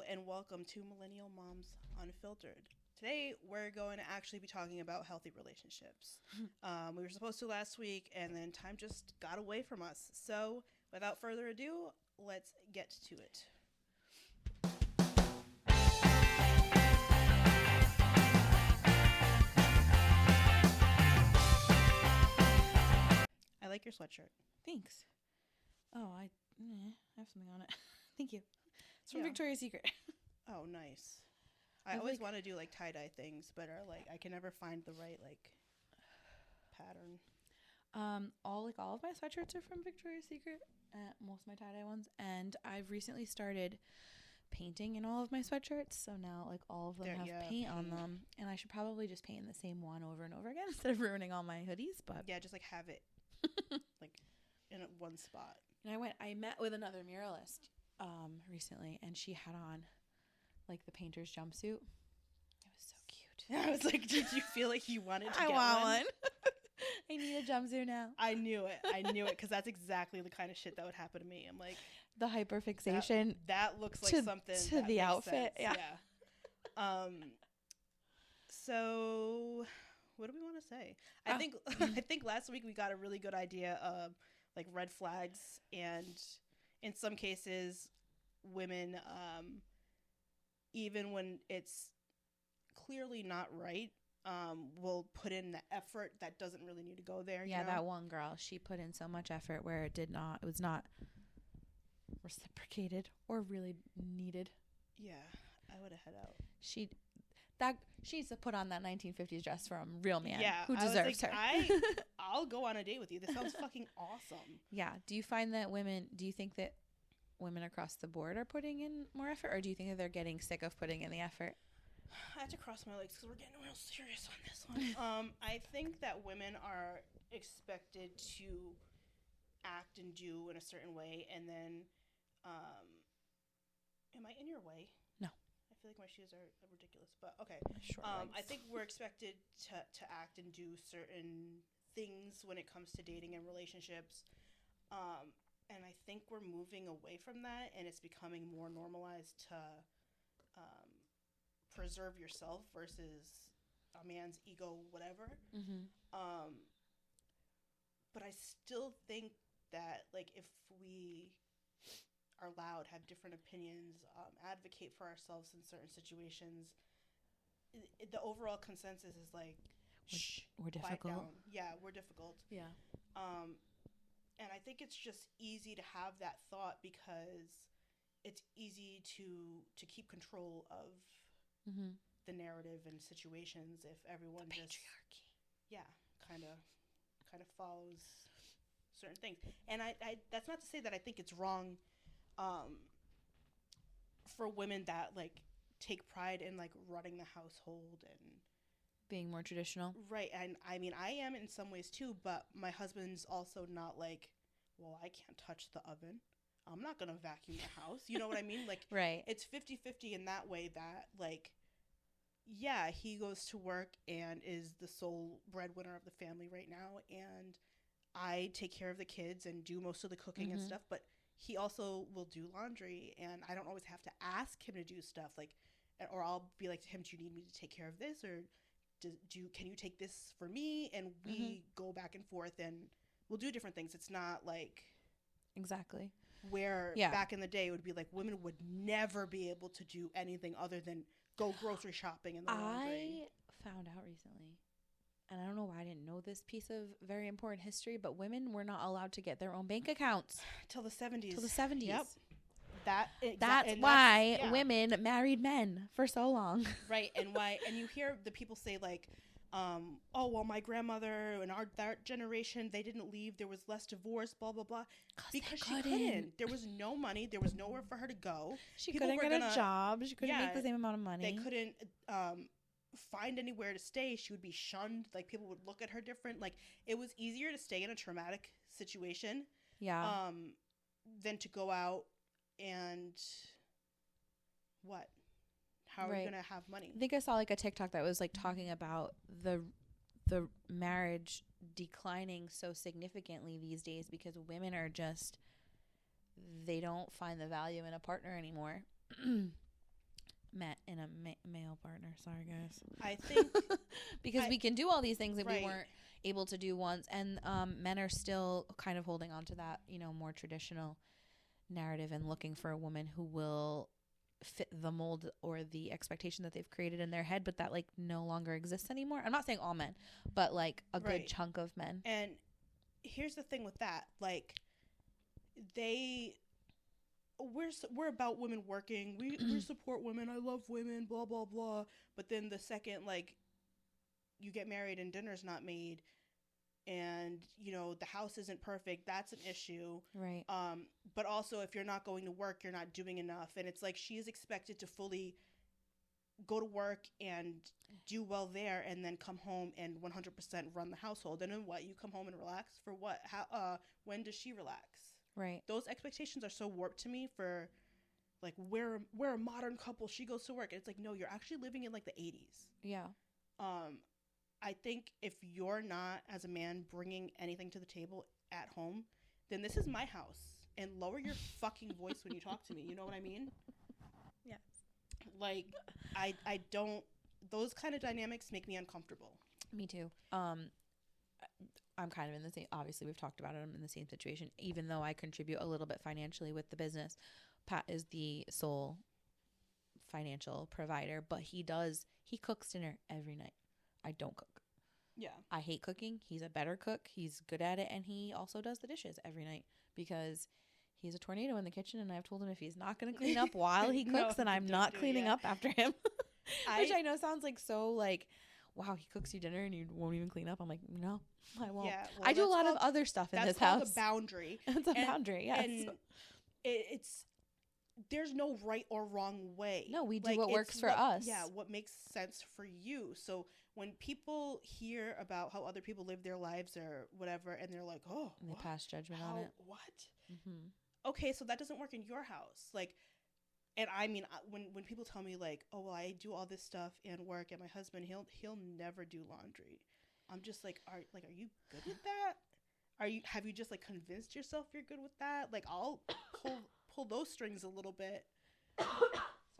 Hello and welcome to Millennial Moms Unfiltered. Today we're going to actually be talking about healthy relationships. We were supposed to last week and then time just got away from us. So without further ado, let's get to it. I like your sweatshirt. Thanks. Oh, I have something on it. Thank you. It's from Yeah. Victoria's Secret. Oh, nice. I I always like- want to do like tie-dye things, but I can never find the right pattern. All of my sweatshirts are from Victoria's Secret. Most of my tie-dye ones, and I've recently started painting in all of my sweatshirts. So now all of them have paint on them, and I should probably just paint the same one over and over again instead of ruining all my hoodies. But Yeah, just have it in one spot. And I met with another muralist recently, and she had on the painter's jumpsuit. It was so cute. I was like, did you feel like you wanted to I get want one? I need a jumpsuit now. I knew it, because that's exactly the kind of shit that would happen to me. I'm like, The hyperfixation. that looks like to something the that makes outfit. sense. Yeah. So what do we want to say? I think last week we got a really good idea of red flags, and in some cases women, even when it's clearly not right, will put in the effort that doesn't really need to go there. Yeah, you know? that one girl, she put in so much effort where it was not reciprocated or really needed. Yeah, I would have head out. She needs to put on that 1950s dress for a real man who I was deserves like, her. I'll go on a date with you. This sounds fucking awesome. Yeah. Do you think that women across the board are putting in more effort, or do you think that they're getting sick of putting in the effort? I had to cross my legs because we're getting real serious on this one. I think that women are expected to act and do in a certain way, and then, am I in your way? No. I feel like my shoes are ridiculous, but okay. Short legs. I think we're expected to act and do certain things when it comes to dating and relationships. And I think we're moving away from that, and it's becoming more normalized to preserve yourself versus a man's ego, whatever. Mm-hmm. But I still think that if we are loud, have different opinions, advocate for ourselves in certain situations, the overall consensus is we're quiet difficult. down. Yeah, we're difficult. Yeah. And I think it's just easy to have that thought because it's easy to keep control of the narrative and situations if everyone the just patriarchy. kind of follows certain things. And I that's not to say that I think it's wrong for women that take pride in running the household and Being more traditional. right. And I mean, I am in some ways too, but my husband's also not well, I can't touch the oven, I'm not gonna vacuum the house, you know what I mean? Right. It's 50-50 in that way that yeah, he goes to work and is the sole breadwinner of the family right now, and I take care of the kids and do most of the cooking and stuff, but he also will do laundry, and I don't always have to ask him to do stuff or I'll be like to him, do you need me to take care of this, or can you take this for me? And we go back and forth, and we'll do different things. It's not Exactly. where back in the day it would be women would never be able to do anything other than go grocery shopping in the laundry. I found out recently, and I don't know why I didn't know this piece of very important history, but women were not allowed to get their own bank accounts till the 70s. Yep. That's why women married men for so long. Right. And you hear the people say oh, well, my grandmother and that generation, they didn't leave, there was less divorce, blah blah blah, because she couldn't. There was no money, there was nowhere for her to go. She couldn't get a job, she couldn't make the same amount of money, they couldn't find anywhere to stay. She would be shunned, people would look at her different. It was easier to stay in a traumatic situation than to go out and how are you gonna have money? I think I saw a TikTok that was talking about the marriage declining so significantly these days because women are just, they don't find the value in a partner anymore. met in a male partner. Sorry, guys. I think because we can do all these things that right. we weren't able to do once, and men are still kind of holding on to that, you know, more traditional narrative and looking for a woman who will fit the mold or the expectation that they've created in their head, but that like no longer exists anymore. I'm not saying all men, but like a right. good chunk of men. And here's the thing with that, like we're about women working. We support women. I love women. Blah blah blah. But then the second like you get married and dinner's not made, and you know the house isn't perfect, that's an issue. Right. But also if you're not going to work, you're not doing enough, and it's like she is expected to fully go to work and do well there, and then come home and 100% run the household. And then what? You come home and relax for what? How? When does she relax? Right. Those expectations are so warped to me for like we're a modern couple. She goes to work. And it's like, no, you're actually living in like the 80s. Yeah. I think if you're not, as a man, bringing anything to the table at home, then this is my house. And lower your fucking voice when you talk to me. You know what I mean? Yes. Like, I don't, those kind of dynamics make me uncomfortable. Me too. I'm kind of in the same, obviously we've talked about it, I'm in the same situation, even though I contribute a little bit financially with the business. Pat is the sole financial provider, but he cooks dinner every night. I don't cook. Yeah. I hate cooking. He's a better cook. He's good at it. And he also does the dishes every night because he's a tornado in the kitchen. And I've told him if he's not going to clean up while he cooks, then I'm not cleaning up after him. Which I know sounds like so like, wow, he cooks you dinner and you won't even clean up. I'm like, no, I won't. Yeah, well, I do a lot of other stuff in this house. That's called a boundary. It's a boundary, yes. And it's, there's no right or wrong way. No, we do what works for us. Yeah, what makes sense for you. So when people hear about how other people live their lives or whatever, and they're like, oh, and they pass judgment on it. What? Mm-hmm. Okay, so that doesn't work in your house. Like, and I mean, when people tell me like, oh, well, I do all this stuff and work, and my husband, he'll never do laundry. I'm just like, are you good with that? Have you just like convinced yourself you're good with that? Like, I'll pull those strings a little bit.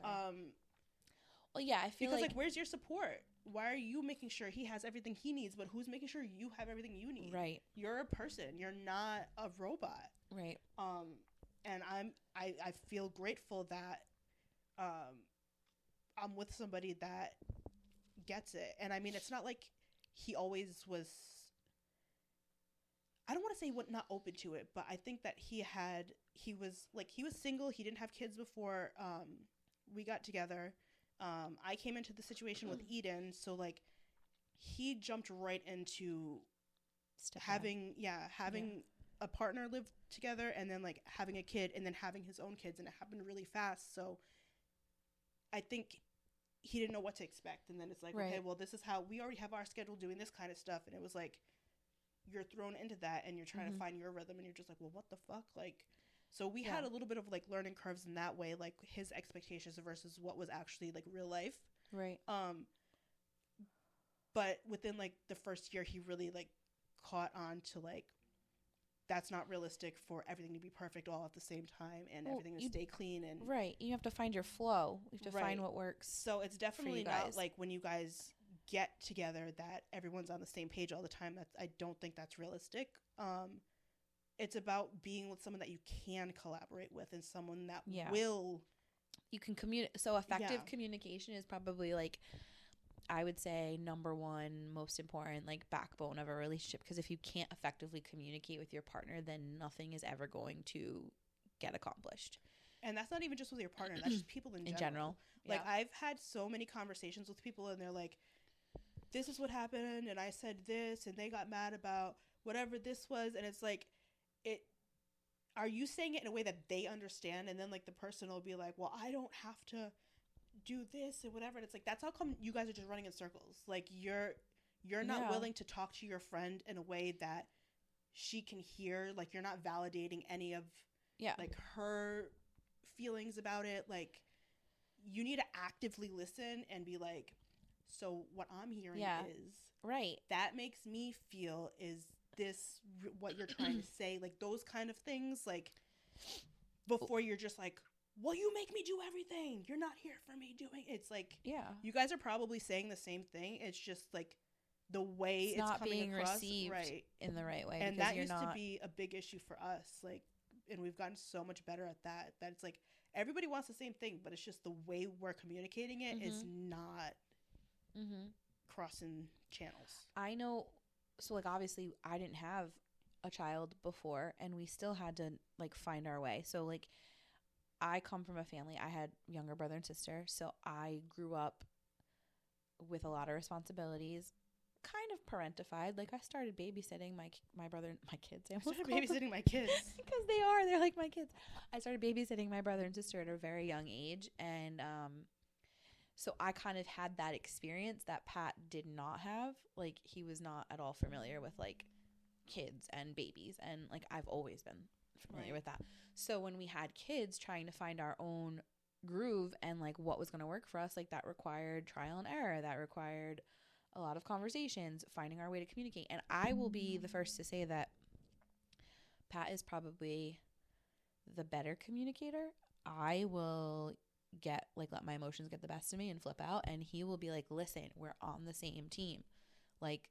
Well, yeah, I feel because like where's your support? Why are you making sure he has everything he needs, but who's making sure you have everything you need? Right. You're a person. You're not a robot. Right. And I feel grateful that I'm with somebody that gets it. And I mean, it's not like he always was, I don't want to say not open to it, but I think that he was single. He didn't have kids before we got together. I came into the situation with Eden, so like he jumped right into having a partner live together, and then like having a kid, and then having his own kids, and it happened really fast. So I think he didn't know what to expect, and then it's like, okay, well, this is how we already have our schedule doing this kind of stuff, and it was like you're thrown into that, and you're trying to find your rhythm, and you're just like, well, what the fuck, like. So we had a little bit of like learning curves in that way, like his expectations versus what was actually like real life. Right. But within like the first year, he really like caught on to like, that's not realistic for everything to be perfect all at the same time, and everything to stay clean. And right. You have to find your flow. You have to find what works. So it's definitely not like when you guys get together that everyone's on the same page all the time. I don't think that's realistic. It's about being with someone that you can collaborate with, and someone that will. You can communicate. So effective communication is probably like, I would say, number one most important like backbone of a relationship. Because if you can't effectively communicate with your partner, then nothing is ever going to get accomplished. And that's not even just with your partner. That's just people in general. Like I've had so many conversations with people, and they're like, "This is what happened," and I said this, and they got mad about whatever this was, and it's like. Are you saying it in a way that they understand? And then like the person will be like, well, I don't have to do this and whatever. And it's like, that's how come you guys are just running in circles. Like you're not willing to talk to your friend in a way that she can hear. Like you're not validating any of like her feelings about it. Like you need to actively listen and be like, so what I'm hearing is that makes me feel is this what you're trying to say, like those kind of things, like before you're just like well, you make me do everything. You're not here for me doing. It's like, yeah, you guys are probably saying the same thing. It's just like the way it's not coming being across, received right, in the right way. And that used to be a big issue for us. Like, and we've gotten so much better at that. That it's like everybody wants the same thing, but it's just the way we're communicating it is not crossing channels. I know. So like obviously I didn't have a child before, and we still had to like find our way. So like I come from a family. I had younger brother and sister, so I grew up with a lot of responsibilities, kind of parentified. Like I started babysitting my brother, my kids. I started babysitting my kids because they're like my kids. I started babysitting my brother and sister at a very young age, and so I kind of had that experience that Pat did not have. Like he was not at all familiar with like kids and babies, and like I've always been familiar with that. So when we had kids, trying to find our own groove and like what was going to work for us, like that required trial and error, that required a lot of conversations, finding our way to communicate. And I will be the first to say that Pat is probably the better communicator. I will let my emotions get the best of me and flip out, and he will be like, listen, we're on the same team, like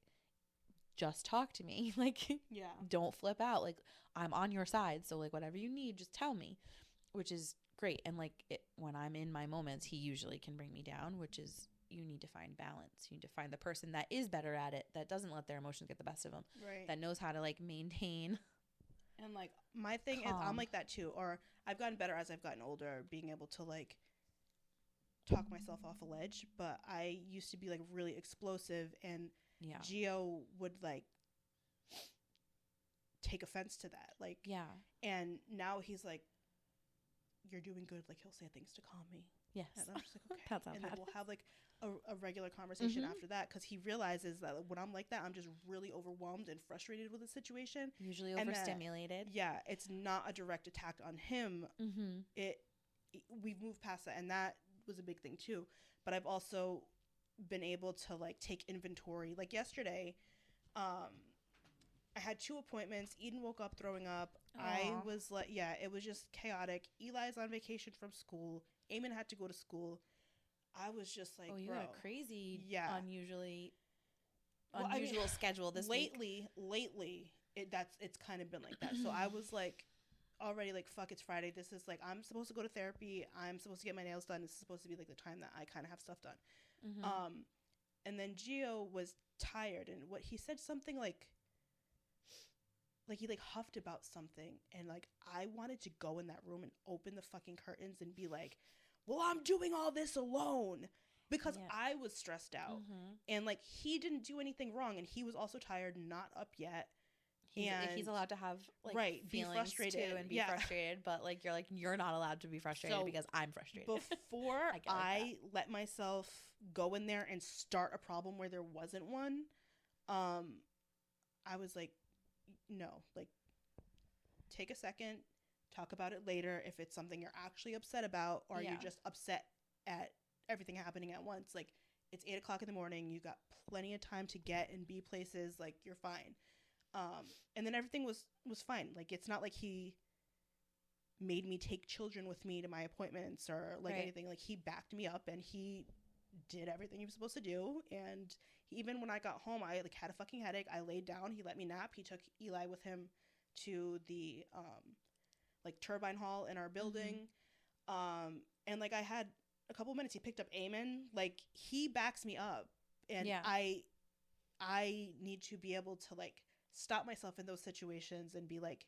just talk to me, like don't flip out, like I'm on your side, so like whatever you need, just tell me, which is great. And like when I'm in my moments, he usually can bring me down, which is, you need to find balance. You need to find the person that is better at it, that doesn't let their emotions get the best of them, that knows how to like maintain. And like my thing is, I'm like that too, or I've gotten better as I've gotten older, being able to like talk myself off a ledge. But I used to be like really explosive, and Gio would like take offense to that, like and now he's like, you're doing good, like he'll say things to calm me. And I'm just like, okay. That's not and bad. then we'll have like a regular conversation after that, because he realizes that when I'm like that, I'm just really overwhelmed and frustrated with the situation, usually overstimulated. It's not a direct attack on him. We've moved past that, and that was a big thing too. But I've also been able to like take inventory. Like yesterday, I had 2 appointments. Eden woke up throwing up. Aww. I was like, it was just chaotic. Eli's on vacation from school. Eamon had to go to school. I was just like, you had a crazy, unusual schedule this week. Lately, it's kind of been like that. So I was like, already like, fuck, it's Friday. This is like, I'm supposed to go to therapy. I'm supposed to get my nails done. This is supposed to be like the time that I kind of have stuff done. And then Gio was tired, and what he said something like he like huffed about something, and like I wanted to go in that room and open the fucking curtains and be like, well, I'm doing all this alone, because I was stressed out. And like he didn't do anything wrong, and he was also tired, not up yet. He's allowed to have like feelings, be frustrated too, and be frustrated, but like you're not allowed to be frustrated, because I'm frustrated. Before I let myself go in there and start a problem where there wasn't one, I was like, no, like take a second, talk about it later. If it's something you're actually upset about, or you're just upset at everything happening at once, like it's 8:00 in the morning, you got plenty of time to get and be places, like you're fine. And then everything was fine. Like it's not like he made me take children with me to my appointments or like anything. Like he backed me up, and he did everything he was supposed to do. And even when I got home, I like had a fucking headache. I laid down. He let me nap. He took Eli with him to the like turbine hall in our building. And like I had a couple minutes. He picked up Eamon. Like he backs me up, and I need to be able to like stop myself in those situations and be like,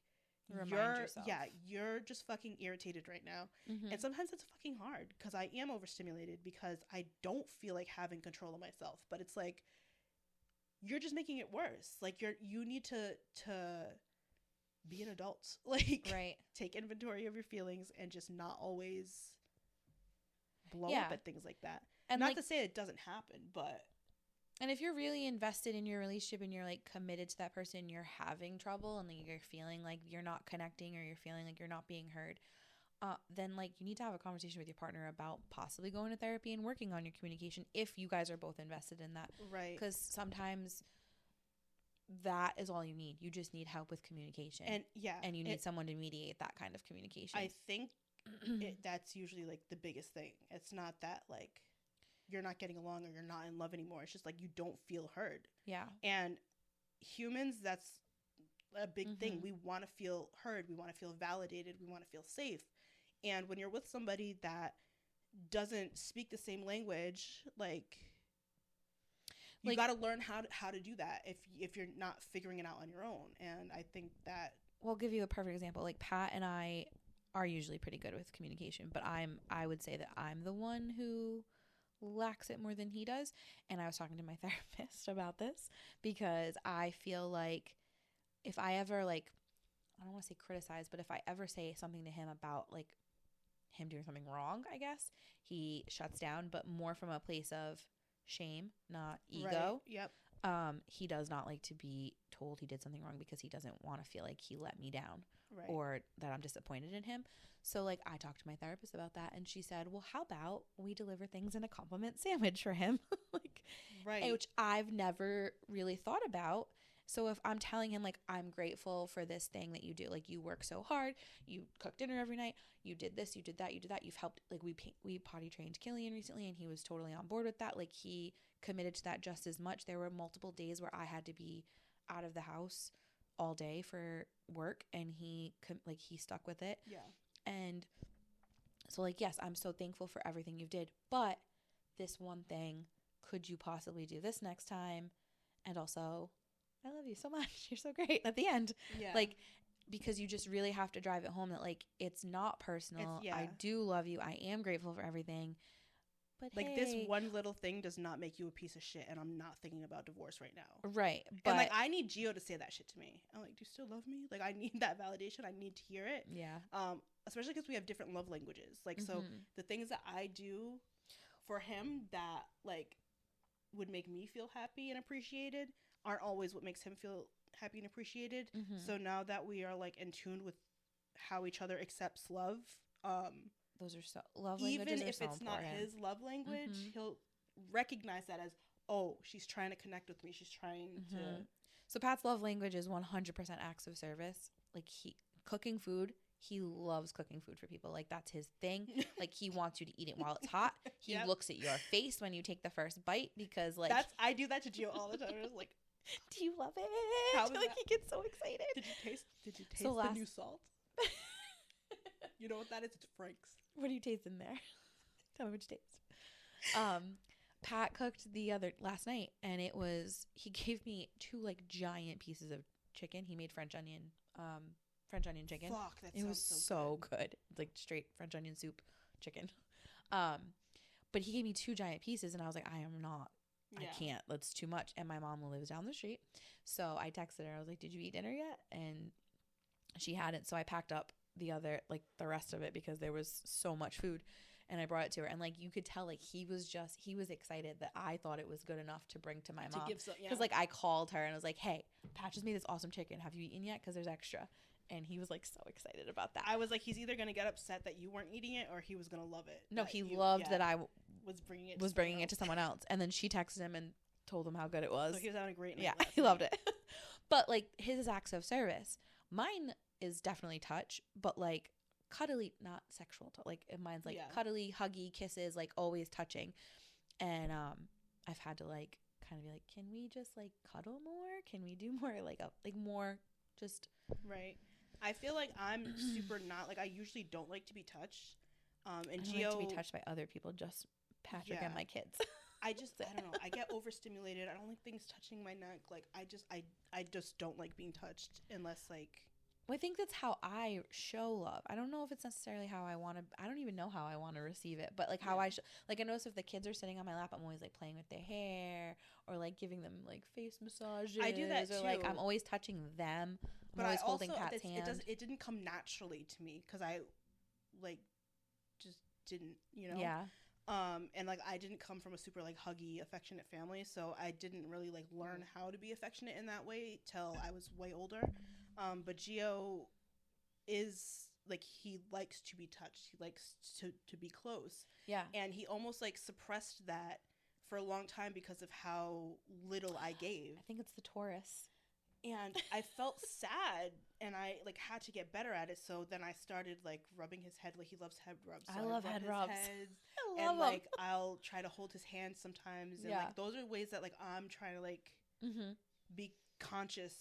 you're just fucking irritated right now. And sometimes it's fucking hard, because I am overstimulated, because I don't feel like having control of myself. But it's like, you're just making it worse. Like you need to be an adult, like take inventory of your feelings, and just not always blow up at things like that. And not to say it doesn't happen, but. And if you're really invested in your relationship and you're like committed to that person, you're having trouble, and like you're feeling like you're not connecting, or you're feeling like you're not being heard, then like you need to have a conversation with your partner about possibly going to therapy and working on your communication, if you guys are both invested in that. Right. Because sometimes that is all you need. You just need help with communication. And you need someone to mediate that kind of communication. I think that's usually like the biggest thing. It's not that like you're not getting along or you're not in love anymore. It's just like you don't feel heard. Yeah. And humans, that's a big thing. We want to feel heard. We want to feel validated. We want to feel safe. And when you're with somebody that doesn't speak the same language, like you got to learn how to do that if you're not figuring it out on your own. And I think that, well, I'll give you a perfect example. Like Pat and I are usually pretty good with communication, but I would say that I'm the one who lacks it more than he does. And I was talking to my therapist about this because I feel like if I ever like, I don't want to say criticize, but if I ever say something to him about like him doing something wrong, I guess he shuts down, but more from a place of shame, not ego. Right. Yep. He does not like to be told he did something wrong because he doesn't want to feel like he let me down, right, or that I'm disappointed in him. So like I talked to my therapist about that, and she said, well, how about we deliver things in a compliment sandwich for him? Like, right, which I've never really thought about. So if I'm telling him like, I'm grateful for this thing that you do, like you work so hard, you cook dinner every night, you did this, you did that, you've helped, like we potty trained Killian recently and he was totally on board with that. Like he committed to that just as much. There were multiple days where I had to be out of the house all day for work, and he stuck with it. Yeah. And so like, yes, I'm so thankful for everything you did, but this one thing, could you possibly do this next time? And also, I love you so much. You're so great at the end. Yeah. Like, because you just really have to drive it home that like, it's not personal. I do love you. I am grateful for everything. But like hey, this one little thing does not make you a piece of shit, and I'm not thinking about divorce right now. Right. But and like I need Gio to say that shit to me. I'm like, do you still love me? Like I need that validation. I need to hear it. Yeah. Especially because we have different love languages. Like so the things that I do for him that like would make me feel happy and appreciated aren't always what makes him feel happy and appreciated. So now that we are like in tune with how each other accepts love, those are so love languages. Even if it's not his love language, he'll recognize that as, oh, she's trying to connect with me. She's trying to. So Pat's love language is 100% acts of service. Like cooking food. He loves cooking food for people. Like that's his thing. Like he wants you to eat it while it's hot. He looks at your face when you take the first bite because like I do that to Gio all the time. I was like, do you love it? How like he gets so excited. Did you taste the new salt? You know what that is? It's Frank's. What do you taste in there? Tell me what you taste. Pat cooked last night, and he gave me 2 like giant pieces of chicken. He made French onion chicken. Fuck, that it was so good. It's like straight French onion soup chicken. But he gave me 2 giant pieces, and I was like, I can't. That's too much. And my mom lives down the street, so I texted her. I was like, did you eat dinner yet? And she hadn't. So I packed up the rest of it because there was so much food, and I brought it to her. And like you could tell, like he was excited that I thought it was good enough to bring to my mom. Because like I called her and I was like, hey, Pat just made this awesome chicken. Have you eaten yet? Because there's extra. And he was like so excited about that. I was like, he's either gonna get upset that you weren't eating it, or he was gonna love it. No, he loved that I was bringing it to someone else. And then she texted him and told him how good it was. So he was having a great night. Yeah, he loved it. But like his is acts of service. Mine is definitely touch, but like cuddly, not sexual. Like mine's like cuddly, huggy, kisses, like always touching. And I've had to like kind of be like, can we just like cuddle more? Can we do more like more just right? I feel like I'm super not like I usually don't like to be touched. And I Gio don't like to be touched by other people, just Patrick and my kids. I don't know. I get overstimulated. I don't like things touching my neck. Like I just don't like being touched unless like. Well, I think that's how I show love. I don't know if it's necessarily how I want to. I don't even know how I want to receive it. But like how I like I notice if the kids are sitting on my lap, I'm always like playing with their hair or like giving them like face massages. I do that too. Or like I'm always touching them. I'm always holding Pat's hand. It didn't come naturally to me because I like just didn't, you know. Yeah. And like I didn't come from a super like huggy, affectionate family, so I didn't really like learn how to be affectionate in that way till I was way older. But Gio is like he likes to be touched. He likes to be close. Yeah. And he almost like suppressed that for a long time because of how little I gave. I think it's the Taurus. And I felt sad, and I like had to get better at it. So then I started like rubbing his head. Like he loves head rubs. So I love head rubs. I love and like I'll try to hold his hand sometimes. And like those are ways that like I'm trying to like be conscious.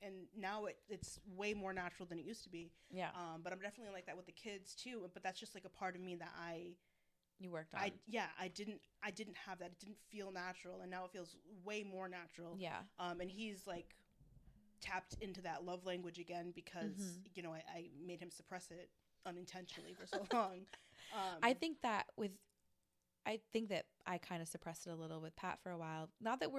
And now it's way more natural than it used to be. Yeah. But I'm definitely like that with the kids too. But that's just like a part of me that you worked on. I didn't have that. It didn't feel natural, and now it feels way more natural. Yeah. And he's like tapped into that love language again because you know I made him suppress it unintentionally for so long. I think that I kind of suppressed it a little with Pat for a while. Not that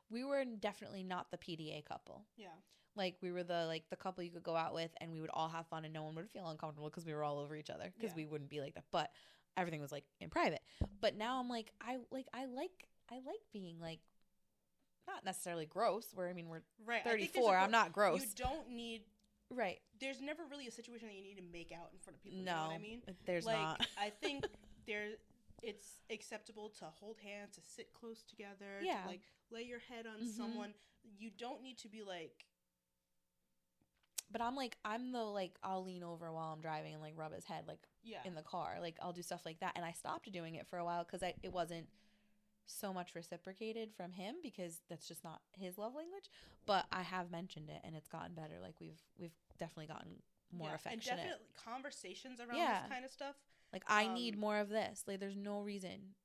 we were definitely not the PDA couple. Yeah. Like we were the couple you could go out with and we would all have fun and no one would feel uncomfortable because we were all over each other because we wouldn't be like that. But everything was like in private. But now I'm like I like being like not necessarily gross. Where I mean we're 34. I'm not gross. You don't need. Right. There's never really a situation that you need to make out in front of people. No, you know what I mean? There's like, not. I think it's acceptable to hold hands, to sit close together, to like lay your head on someone. You don't need to be like. But I'm the like I'll lean over while I'm driving and like rub his head like in the car. Like I'll do stuff like that, and I stopped doing it for a while because it wasn't so much reciprocated from him because that's just not his love language. But I have mentioned it, and it's gotten better. Like we've definitely gotten more affectionate. And definitely conversations around this kind of stuff. Like I need more of this. Like there's no reason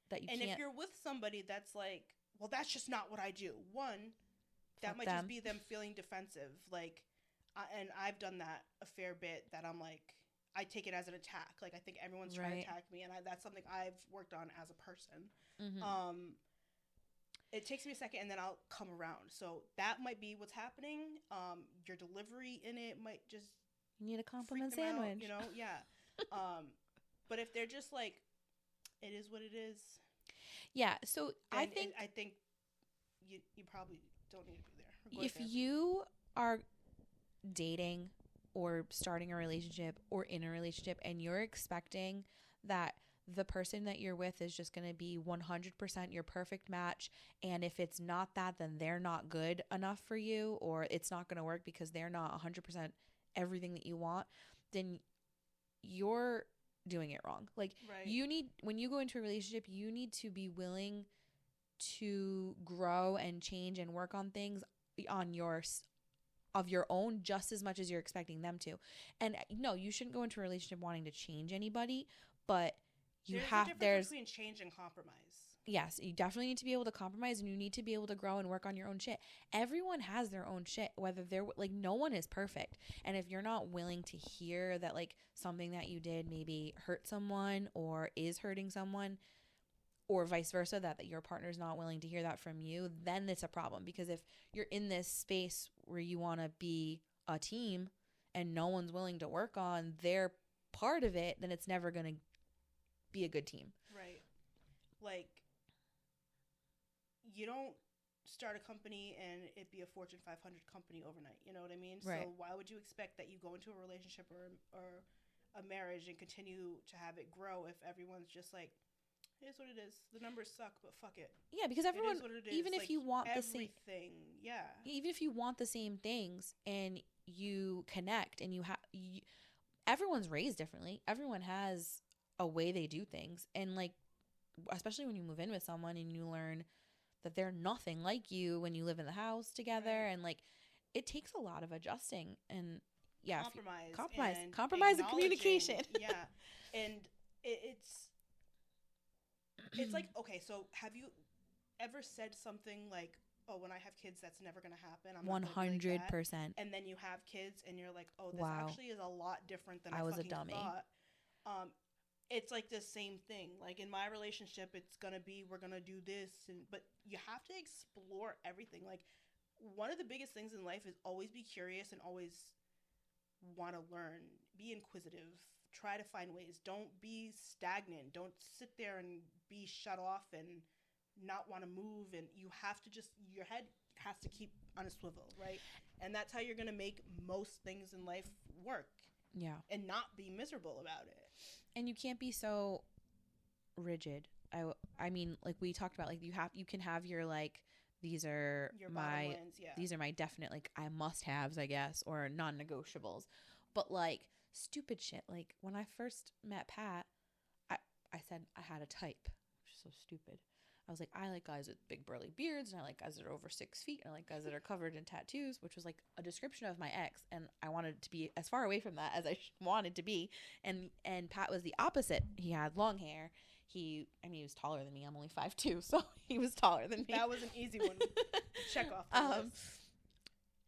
that you can't. And if you're with somebody that's like, well, that's just not what I do. One, that might just be them feeling defensive. Like, and I've done that a fair bit. That I'm like, I take it as an attack. Like I think everyone's trying to attack me, and that's something I've worked on as a person. It takes me a second, and then I'll come around. So that might be what's happening. Your delivery in it might just you need a compliment sandwich. Out, you know, but if they're just like, it is what it is. Yeah. So I think you probably don't need to be there. If you are dating or starting a relationship or in a relationship and you're expecting that the person that you're with is just going to be 100% your perfect match, and if it's not that, then they're not good enough for you, or it's not going to work because they're not 100% everything that you want, then you're doing it wrong. Like when you go into a relationship, you need to be willing to grow and change and work on things of your own just as much as you're expecting them to. And no, you shouldn't go into a relationship wanting to change anybody, but there's between change and compromise. Yes, you definitely need to be able to compromise, and you need to be able to grow and work on your own shit. Everyone has their own shit, whether they're like, no one is perfect. And if you're not willing to hear that like something that you did maybe hurt someone or is hurting someone, or vice versa, that your partner's not willing to hear that from you, then it's a problem. Because if you're in this space where you want to be a team and no one's willing to work on their part of it, then it's never going to be a good team. Right. Like, you don't start a company and it be a Fortune 500 company overnight. You know what I mean? Right. So why would you expect that you go into a relationship or a marriage and continue to have it grow if everyone's just like, it is what it is. The numbers suck, but fuck it. Yeah, because everyone, even if like, you want the same even if you want the same things and you connect and everyone's raised differently. Everyone has a way they do things, and like, especially when you move in with someone and you learn that they're nothing like you when you live in the house together, and like, it takes a lot of adjusting and compromise and communication. Yeah, and it's like, okay, so have you ever said something like, oh, when I have kids, that's never going to happen. I'm 100%. And then you have kids and you're like, oh, this actually is a lot different than I was fucking a dummy. Thought. It's like the same thing. Like in my relationship, it's going to be, we're going to do this. But you have to explore everything. Like one of the biggest things in life is always be curious and always want to learn. Be inquisitive. Try to find ways. Don't be stagnant. Don't sit there and be shut off and not want to move. And you have to your head has to keep on a swivel, right? And that's how you're going to make most things in life work. Yeah. And not be miserable about it. And you can't be so rigid. I mean, like we talked about, like you can have your like these are Your my bottom lines, yeah. these are my definite, like, I must-haves, I guess, or non-negotiables. But like stupid shit, like when I first met Pat, I said I had a type, which is so stupid. I was like, I like guys with big burly beards, and I like guys that are over 6 feet, and I like guys that are covered in tattoos, which was like a description of my ex, and I wanted to be as far away from that as I wanted to be. And Pat was the opposite. He had long hair. He was taller than me. I'm only 5'2", so he was taller than me. That was an easy one. Check off the list.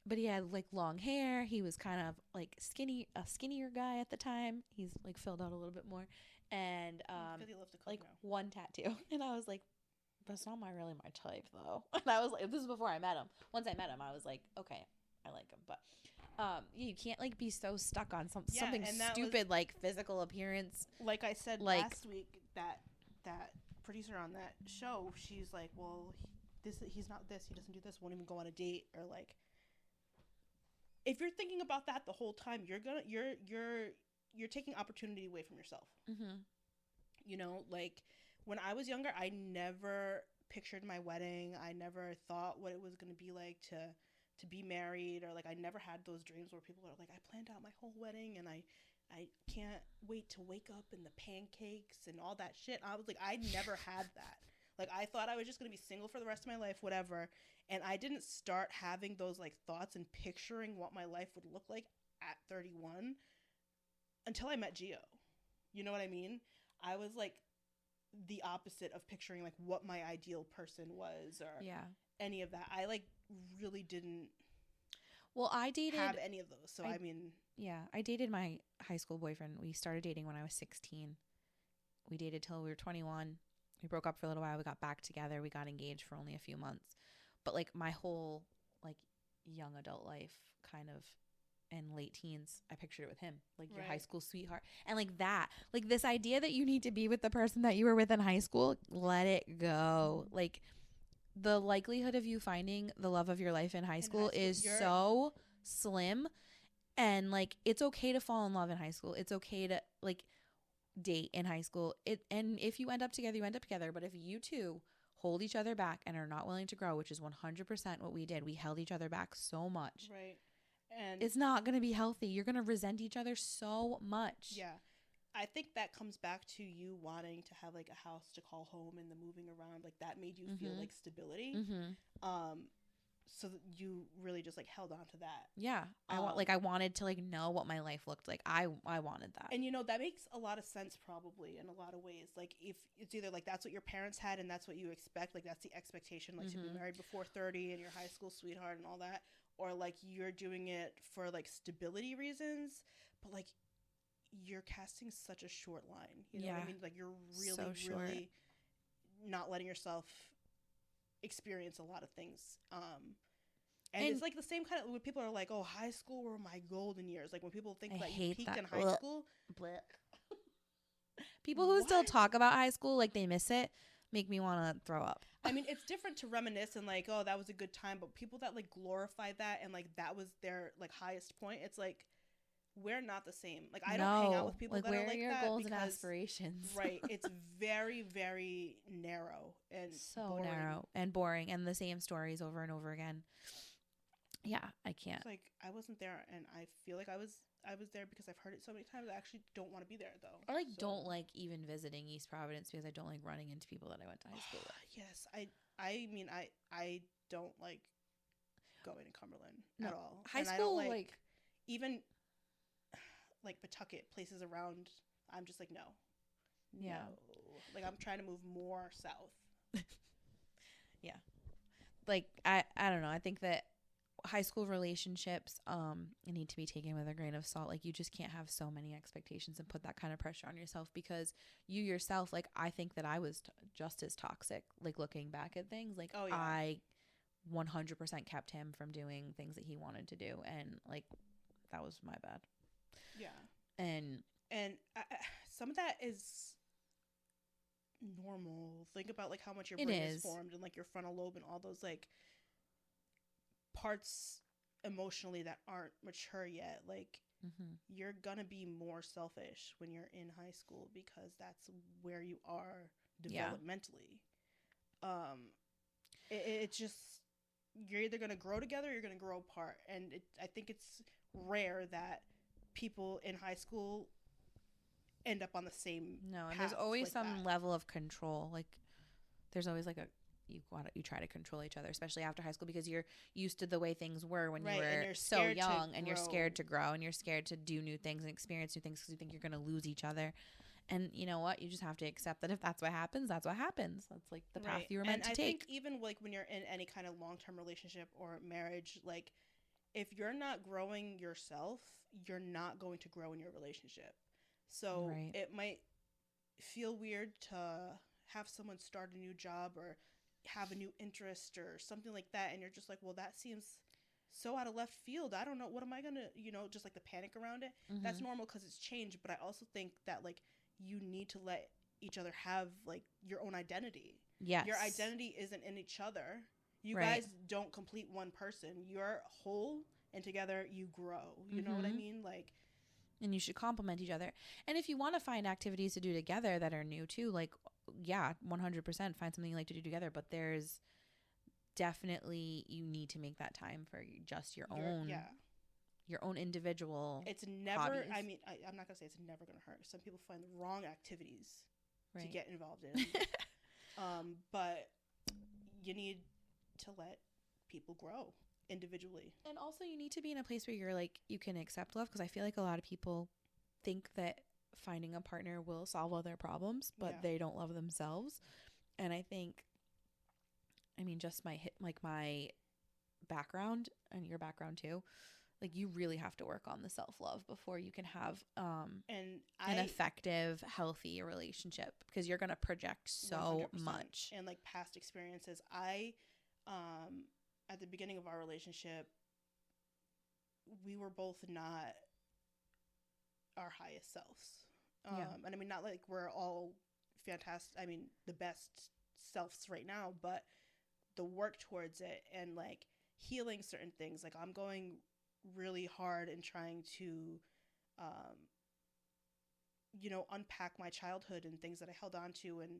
But he had like long hair. He was kind of like a skinnier guy at the time. He's like filled out a little bit more, and like now. one tattoo. And I was like, that's not really my type though. And I was like, this is before I met him. Once I met him, I was like, okay, I like him. But you can't like be so stuck on something stupid like physical appearance. Like I said last week, that producer on that show, she's like, well, he's not this. He doesn't do this. Won't even go on a date, or like. If you're thinking about that the whole time, you're taking opportunity away from yourself. Mm-hmm. You know, like when I was younger, I never pictured my wedding. I never thought what it was going to be like to be married, or like I never had those dreams where people are like, I planned out my whole wedding and I can't wait to wake up and the pancakes and all that shit. I was like, I never had that. Like I thought I was just going to be single for the rest of my life, whatever. And I didn't start having those like thoughts and picturing what my life would look like at 31 until I met Gio. You know what I mean? I was like the opposite of picturing like what my ideal person was, or any of that. I like really didn't I dated have any of those. So I dated my high school boyfriend. We started dating when I was 16. We dated till we were 21. We broke up for a little while. We got back together. We got engaged for only a few months. But like my whole like young adult life kind of and late teens, I pictured it with him, like your high school sweetheart. And like that, like this idea that you need to be with the person that you were with in high school, let it go. Like the likelihood of you finding the love of your life in high school is so slim. And like it's okay to fall in love in high school. It's okay to like date in high school. And if you end up together, you end up together. But if you two hold each other back and are not willing to grow, which is 100% what we did, we held each other back so much. Right. And it's not going to be healthy. You're going to resent each other so much. Yeah. I think that comes back to you wanting to have like a house to call home, and the moving around, like that made you feel like stability. So that you really just like held on to that. Yeah. I wanted to like know what my life looked like. I wanted that. And you know, that makes a lot of sense probably in a lot of ways. Like if it's either like that's what your parents had and that's what you expect, like that's the expectation, like to be married before 30 and your high school sweetheart and all that, or like you're doing it for like stability reasons, but like you're casting such a short line. You know what I mean? Like you're really not letting yourself experience a lot of things. And it's like the same kind of when people are like, oh, high school were my golden years. Like when people think that you peaked in high school. People who still talk about high school like they miss it make me want to throw up. I mean, it's different to reminisce and like, oh, that was a good time. But people that like glorify that and like that was their like highest point, it's like we're not the same. Like I don't hang out with people that are like that. Where are your goals and aspirations? Right. It's very, very narrow and so narrow and boring, and the same stories over and over again. Yeah, I can't. It's like I wasn't there, and I feel like I was there because I've heard it so many times. I actually don't want to be there though. I don't like even visiting East Providence because I don't like running into people that I went to high school with. Yes, I mean I don't like going to Cumberland at all. High school, I don't like even like Pawtucket, places around. I'm just like no. Like I'm trying to move more south. Yeah, like I don't know. I think that high school relationships need to be taken with a grain of salt. Like you just can't have so many expectations and put that kind of pressure on yourself, because you yourself, like I think that I was just as toxic, like looking back at things. Like I 100% kept him from doing things that he wanted to do, and like that was my bad. Yeah. And some of that is normal. Think about like how much your brain is formed, and like your frontal lobe and all those like parts emotionally that aren't mature yet. Like you're gonna be more selfish when you're in high school because that's where you are developmentally. It's just you're either going to grow together or you're going to grow apart. And I think it's rare that people in high school end up on the same and there's always like some that. level of control. Like there's always like you try to control each other, especially after high school, because you're used to the way things were when you were so young, and you're scared to grow, and you're scared to do new things and experience new things because you think you're going to lose each other. And you know what? You just have to accept that if that's what happens, that's what happens. That's like the path you were meant to take. And I think even like when you're in any kind of long-term relationship or marriage, like if you're not growing yourself, you're not going to grow in your relationship. So it might feel weird to have someone start a new job or have a new interest or something like that, and you're just like, well, that seems so out of left field. I don't know, what am I gonna, just like the panic around it. That's normal because it's changed. But I also think that like you need to let each other have like your own identity. Yes, your identity isn't in each other. You guys don't complete one person. You're whole, and together you grow. You know what I mean? Like, and you should complement each other. And if you want to find activities to do together that are new too, like, yeah, 100% find something you like to do together. But there's definitely, you need to make that time for just your own individual. It's never, hobbies. I mean, I'm not going to say it's never going to hurt. Some people find the wrong activities to get involved in. But you need to let people grow individually. And also you need to be in a place where you're like, you can accept love, because I feel like a lot of people think that finding a partner will solve all their problems, but they don't love themselves. And I think, I mean, just my background and your background too, like you really have to work on the self-love before you can have an effective, healthy relationship, because you're going to project so 100%. Much. And like past experiences, at the beginning of our relationship, we were both not our highest selves. And I mean, not like we're all fantastic, I mean, the best selves right now, but the work towards it and like healing certain things. Like I'm going really hard in trying to, unpack my childhood and things that I held on to, and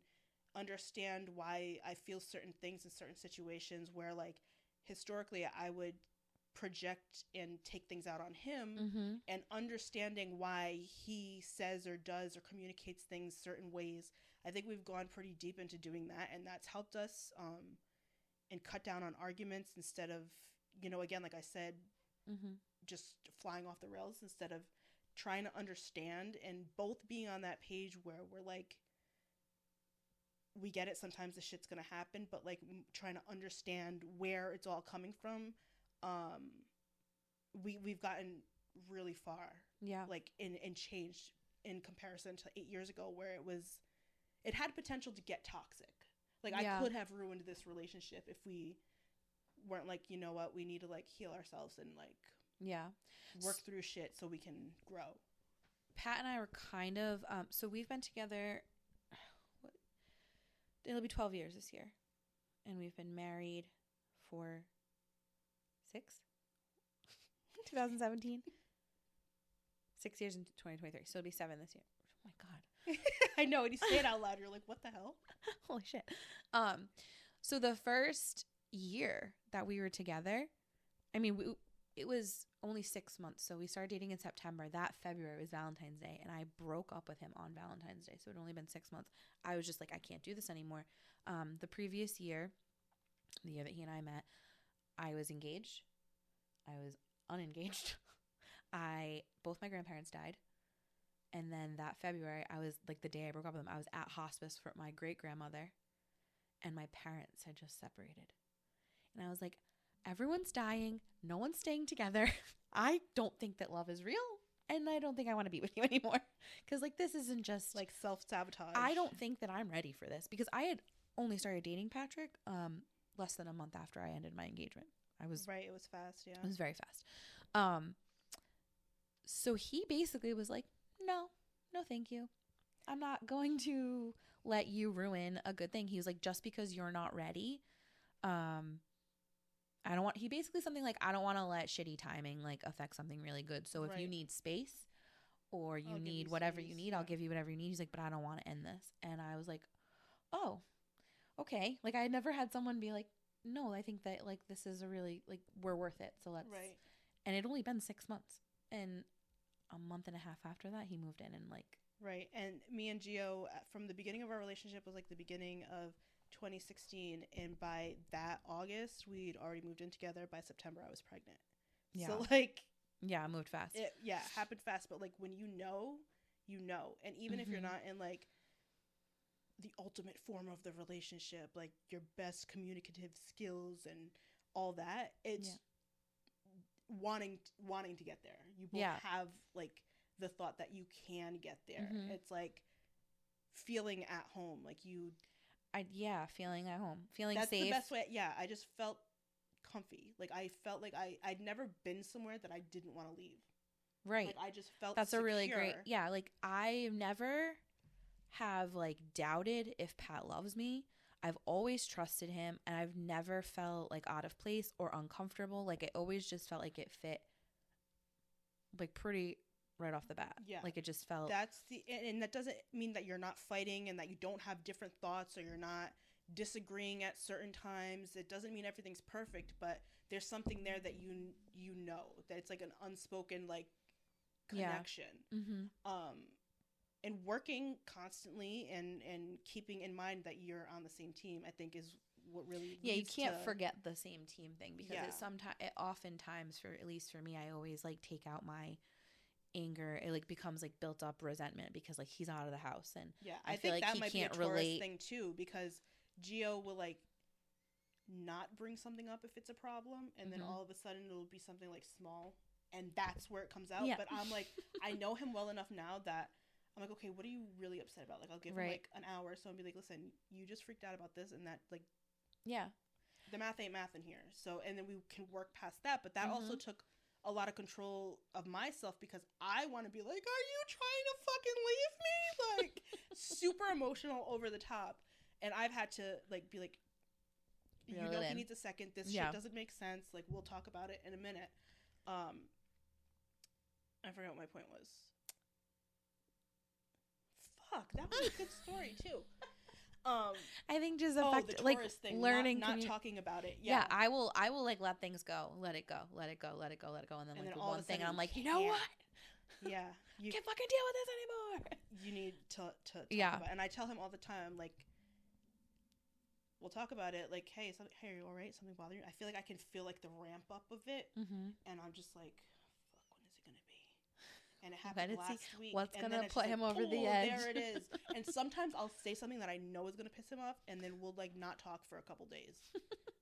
understand why I feel certain things in certain situations where like historically I would project and take things out on him, and understanding why he says or does or communicates things certain ways. I think we've gone pretty deep into doing that, and that's helped us and cut down on arguments instead of, again, like I said, just flying off the rails, instead of trying to understand and both being on that page where we're like, we get it, sometimes the shit's gonna happen, but like trying to understand where it's all coming from. We've gotten really far, like in changed in comparison to 8 years ago, where it had potential to get toxic. Like I could have ruined this relationship if we weren't like, you know what, we need to like heal ourselves and like work through shit so we can grow. Pat and I were kind of so we've been together, it'll be 12 years this year, and we've been married for 2017 6 years in 2023, so it'll be 7 this year. Oh my god. I know, and you say it out loud, you're like, what the hell? Holy shit. So the first year that we were together, I mean, it was only 6 months, so we started dating in September. That February was Valentine's Day, and I broke up with him on Valentine's Day, so it had only been 6 months. I was just like, I can't do this anymore. The previous year, the year that he and I met, I was engaged. I was unengaged. Both my grandparents died. And then that February, I was like, the day I broke up with him, I was at hospice for my great grandmother, and my parents had just separated. And I was like, everyone's dying. No one's staying together. I don't think that love is real. And I don't think I want to be with you anymore. Because like, this isn't just like self-sabotage. I don't think that I'm ready for this, because I had only started dating Patrick less than a month after I ended my engagement. It was fast. Yeah, it was very fast. So he basically was like, no, thank you. I'm not going to let you ruin a good thing. He was like, just because you're not ready, I don't want, he basically something like, I don't want to let shitty timing like affect something really good. So if you need space or you need whatever you need, I'll give you whatever you need. He's like, but I don't want to end this. And I was like, oh, okay. Like I had never had someone be like, no, I think that like this is a really like we're worth it. So let's Right. And it'd only been 6 months, and a month and a half after that, he moved in and like. Right, and me and Gio from the beginning of our relationship was like the beginning of 2016, and by that August we'd already moved in together. By September I was pregnant. Yeah. So like. Yeah, it moved fast. It happened fast, but like when you know, and even if you're not in like the ultimate form of the relationship, like your best communicative skills and all that, it's wanting to get there. You both have like the thought that you can get there. It's like feeling at home, like you. Feeling at home, feeling that's safe. The best way. Yeah, I just felt comfy. Like I felt like I'd never been somewhere that I didn't want to leave. Right. Like I just felt that's secure. A really great. Yeah, like I never have like doubted if Pat loves me. I've always trusted him, and I've never felt like out of place or uncomfortable. Like I always just felt like it fit like pretty right off the bat. Yeah. Like it just felt. And that doesn't mean that you're not fighting and that you don't have different thoughts or you're not disagreeing at certain times. It doesn't mean everything's perfect, but there's something there that you know that it's like an unspoken like connection. And working constantly and keeping in mind that you're on the same team, I think is what really you can't forget the same team thing, because it oftentimes, for at least for me, I always like take out my anger. It like becomes like built up resentment because like he's out of the house, and I feel think like that he might can't be a Taurus relate thing too, because Gio will like not bring something up if it's a problem, and then all of a sudden it'll be something like small, and that's where it comes out. But I'm like, I know him well enough now that I'm like, okay, what are you really upset about? Like I'll give him like an hour or so and be like, listen, you just freaked out about this and that, like the math ain't math in here. So, and then we can work past that. But that also took a lot of control of myself, because I want to be like, are you trying to fucking leave me? Like super emotional, over the top. And I've had to like be like, you know, he needs a second. This shit doesn't make sense. Like we'll talk about it in a minute. I forgot what my point was. Fuck, that was a good story too. I think just the like thing, learning, not talking about it. I will like let things go, let it go, and then like the one thing, and I'm like, you know what? Yeah, you can't fucking deal with this anymore. You need to talk about it. And I tell him all the time, like, we'll talk about it. Like, hey, are you all right? Something bothering you? I feel like I can feel like the ramp up of it, and I'm just like, fuck, when is it gonna be? And it happened last week. What's and gonna put him over the edge? There it is. And sometimes I'll say something that I know is gonna piss him off, and then we'll like not talk for a couple days,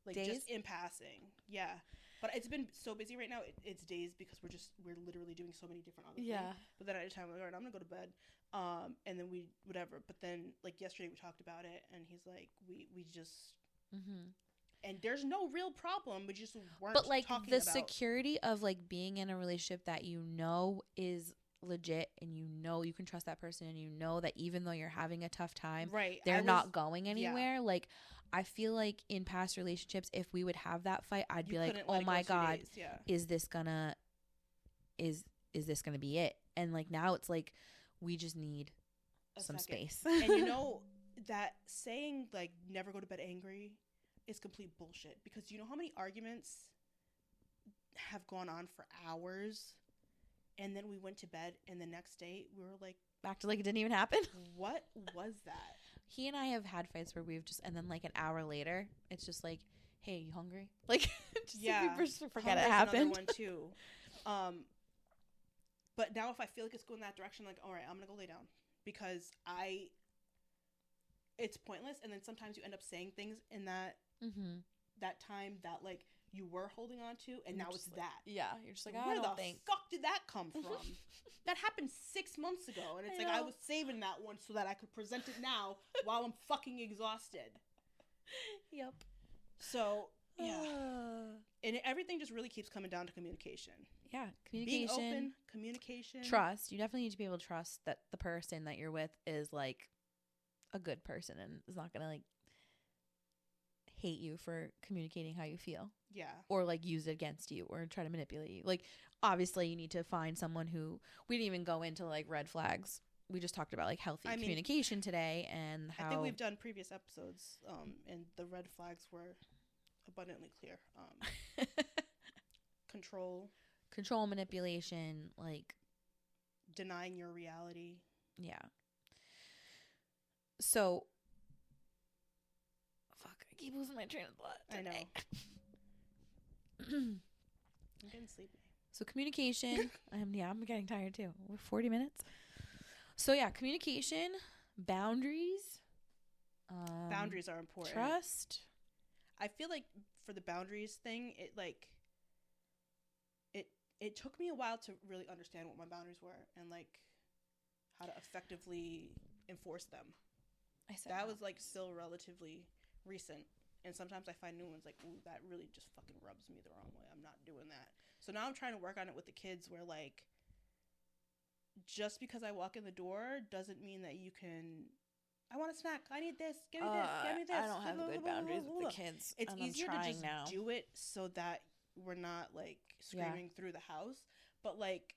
like just in passing. Yeah, but it's been so busy right now. It's days, because we're literally doing so many different other things. But then at a time, I'm like, all right, I'm gonna go to bed. And then we whatever. But then like yesterday we talked about it, and he's like, we just. And there's no real problem. We just weren't. But like talking the about security of like being in a relationship that you know is legit, and you know you can trust that person, and you know that even though you're having a tough time, they're not going anywhere. Like I feel like in past relationships, if we would have that fight, I'd be like, oh my god, is this gonna be it? And like now it's like we just need some space. And you know that saying like never go to bed angry is complete bullshit, because you know how many arguments have gone on for hours, and then we went to bed, and the next day we were like back to like it didn't even happen. What was that? He and I have had fights where we've just, and then like an hour later it's just like, hey, you hungry? Like just forget it happened. Another one too. But now if I feel like it's going that direction, like, all right, I'm gonna go lay down, because it's pointless. And then sometimes you end up saying things in that that time that like you were holding on to, and now it's like, that. Yeah, you're just like, where the fuck did that come from? That happened 6 months ago, and it's I was saving that one so that I could present it now while I'm fucking exhausted. Yep. So yeah, and everything just really keeps coming down to communication. Yeah, communication, being open, communication, trust. You definitely need to be able to trust that the person that you're with is like a good person and is not gonna like hate you for communicating how you feel. Yeah. Or like use it against you or try to manipulate you. Like obviously you need to find someone who, we didn't even go into like red flags. We just talked about like healthy communication today, and how I think we've done previous episodes and the red flags were abundantly clear. Control, manipulation, like denying your reality. Yeah. So, fuck, I keep losing my train of thought today. I know. I'm getting sleepy. So communication. I'm getting tired too. We're 40 minutes. So yeah, communication, boundaries. Boundaries are important. Trust. I feel like for the boundaries thing, it took me a while to really understand what my boundaries were and like how to effectively enforce them. That was like still relatively recent. And sometimes I find new ones like, ooh, that really just fucking rubs me the wrong way. I'm not doing that. So now I'm trying to work on it with the kids where like, just because I walk in the door doesn't mean that you can, I want a snack. I need this. Give me this. Give me this. I don't have good boundaries with the kids. It's easier to just now. do it so that we're not like screaming through the house. But like,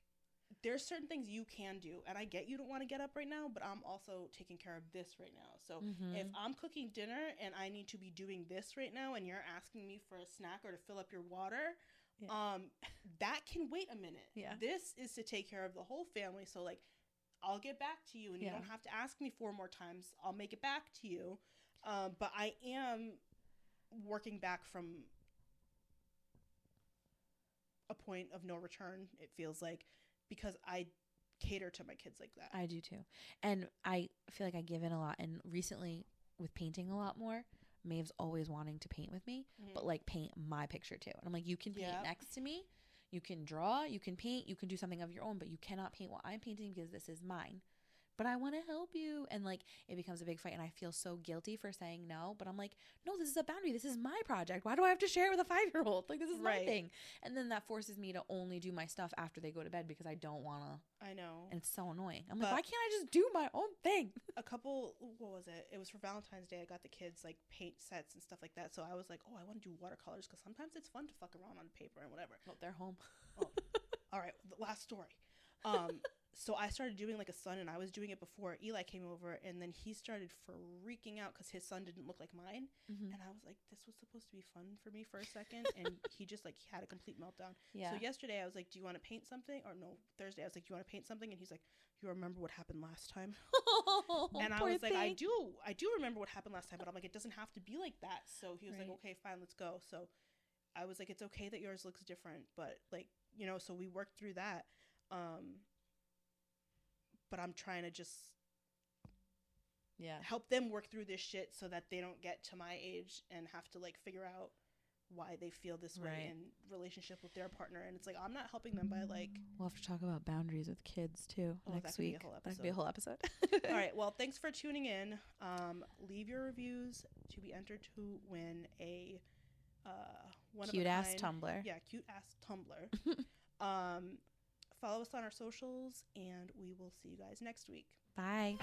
there's certain things you can do, and I get you don't want to get up right now, but I'm also taking care of this right now. So if I'm cooking dinner and I need to be doing this right now, and you're asking me for a snack or to fill up your water, that can wait a minute. Yeah. This is to take care of the whole family. So like, I'll get back to you, and you don't have to ask me 4 more times. I'll make it back to you. But I am working back from a point of no return, it feels like, because I cater to my kids like that. I do too. And I feel like I give in a lot. And recently with painting a lot more, Maeve's always wanting to paint with me, but like paint my picture too. And I'm like, you can paint next to me. You can draw, you can paint, you can do something of your own, but you cannot paint what I'm painting because this is mine. But I want to help you. And like, it becomes a big fight. And I feel so guilty for saying no. But I'm like, no, this is a boundary. This is my project. Why do I have to share it with a 5-year-old? Like, this is my thing. And then that forces me to only do my stuff after they go to bed because I don't want to. I know. And it's so annoying. I'm like, why can't I just do my own thing? What was it? It was for Valentine's Day. I got the kids like paint sets and stuff like that. So I was like, oh, I want to do watercolors because sometimes it's fun to fuck around on paper and whatever. Well, they're home. All right. The last story. So I started doing like a sun, and I was doing it before Eli came over, and then he started freaking out because his son didn't look like mine. And I was like, this was supposed to be fun for me for a second, and he just like had a complete meltdown. So yesterday I was like, do you want to paint something? Or no, Thursday I was like, do you want to paint something? And he's like, you remember what happened last time? And I was like, I do remember what happened last time, but I'm like, it doesn't have to be like that. So he was like, okay, fine, let's go. So I was like, it's okay that yours looks different, but like, you know, so we worked through that. But I'm trying to just help them work through this shit so that they don't get to my age and have to like figure out why they feel this way in relationship with their partner. And it's like, I'm not helping them by like, we'll have to talk about boundaries with kids too next week. That could be a whole episode. All right, well, thanks for tuning in. Leave your reviews to be entered to win a cute ass tumbler. Cute ass tumbler. Follow us on our socials, and we will see you guys next week. Bye.